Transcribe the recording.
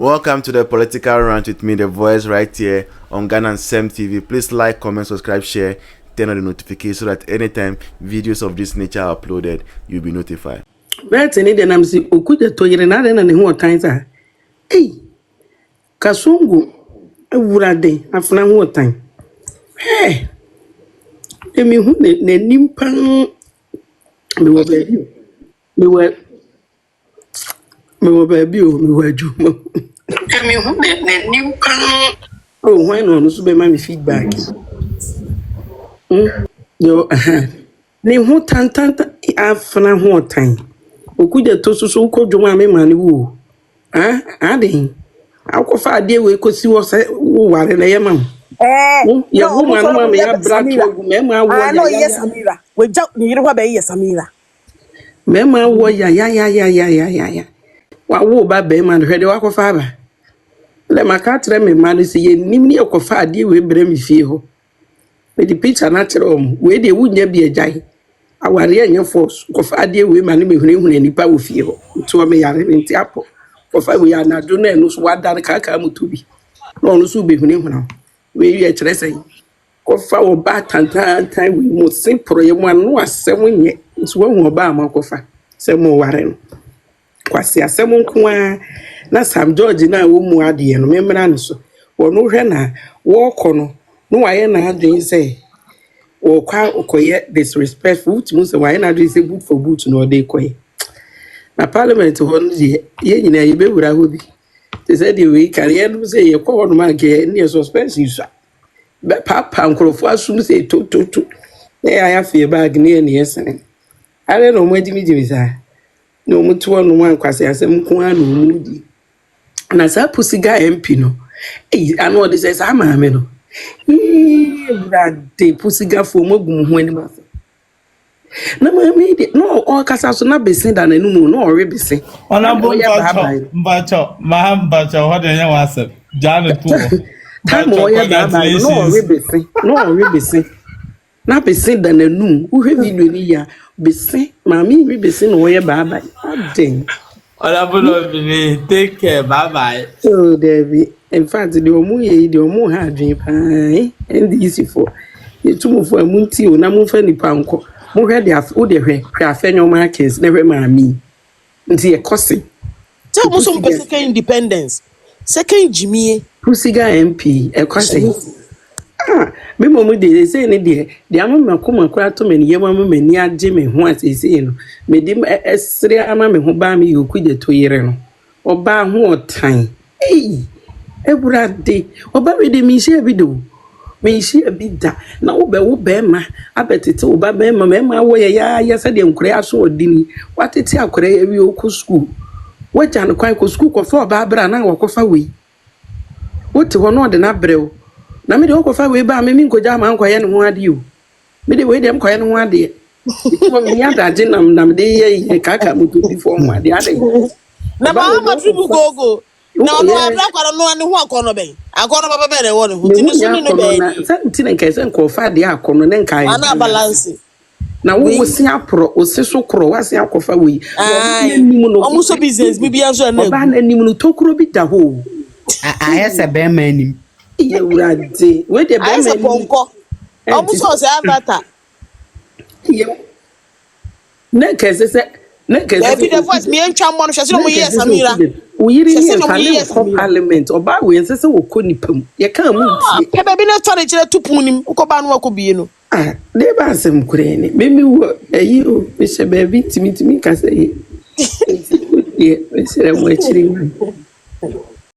Welcome to the Political Rant with me, The Voice, right here on Ghana Nsem TV. Please like, comment, subscribe, share, turn on the notification so that anytime videos of this nature are uploaded, you'll be notified. Right, and then I'm saying, Okuja to you and who times are. Hey, Kasungu, a woodade, after one time. Hey, let me who the nimpan. Me were baby, me were you. Let me who the nimpan. Oh, why not? So be my feedback. Yo, name who tant after one time. Okuja to so ko dwuma me mane wo adin akofa ade we kosi wo se wo ware na yema ya wo manu ma me ya bratu agu me ma wo ya no yes Samira we ja ni yire kwa be yes Samira me ma wo ya wa wo ba be ma hwede wa kofa ba le maka tre me ma no se ye nim ni akofa ade we bre me fie ho me di picture na tre om we de wunya bi ajai aware anya force kofa ade we ma ne mehunu nipa wo fie ho to me yare nti apo kofa we ya na do na enu so wada ka mutubi no no so behunu huna we ye kire sai kofa wo ba tantan we mo simpro ye mo anu asem nye so wo ba ma kofa se mo ware no kwase asem nko a na Sam George na wo mu ade no memra no so wo no hwe na wo kono no wa ye na adwen sai or quite disrespectful to Musa. Why not say boot for boot no day quay? Na parliament on the yen you be with a hoodie. They said you can say you call on my gear near suspension, sir. But Papa Uncle for us soon say to. There I have your bag near yesterday. I don't know what Jimmy sir. No more 2 on 1 quasi as a Mukuan moody. And as a pussy guy MP no. I know this is a man. Brade pusiga for mogum hwani ma na ma me de no o kasa so na besin da nanu no o rebese ona bo mbacho ho de nya wasem jana tu ta mo ya da ba no o rebese na besin da nanu wo hwe video ni ya besin ma mi rebese no ya ba ba adin ona bo no bi take care bye oh David. In fact, the omu ha adwen pa and easy for you to for munti o na munfa ni panko mo hwe de o de hwe afenyo markets na hwe ma mi nti e kose tell mo so second independence second jimie pusiga MP e kose me mo de say ne de amama koma kura to me ne yema ma mani age me ho asese no me de esre ama me ho ba me yokude to yire no oba ho otan Eburade oba we de minhia bi do minhia bi da na wo be ma abetete oba be ma wo ya se de nkure aso odini watete akure ya wi oku school waja no kwan ko school ko fa oba bra na wo ko fa we wote ho no de na brew na me de wo ko fa we ba me nkoja ma nkoye ne ho ade o me de we de nkoye ne ho ade ko me ya da je nam de ye kaka mutu bi fo ho ade na ba ma tribu gogo no abra kwara no ane ho akono ben akono baba be de won hutini so ni no be santi na nke se nko fa de akono ne nkai ana balance na wo si apro o se so kro wa se akofa we omu so business bi bia so na ba na nim no tokro bi da ho ayese be ma anim ye urade we de be ma anim omu so se abata ye na kese se na kese e bi de voice mi entwa mo no hwese no mo yes Samira uyiri ni fale ko parliament oba we nsese wo ko nipam ye kan mu tie ke be bi na tore kire tupun nim ukoba no akobie no de ba asem kure ni memi wo ayi o be se be bi timi ka say ye be se re mo achiri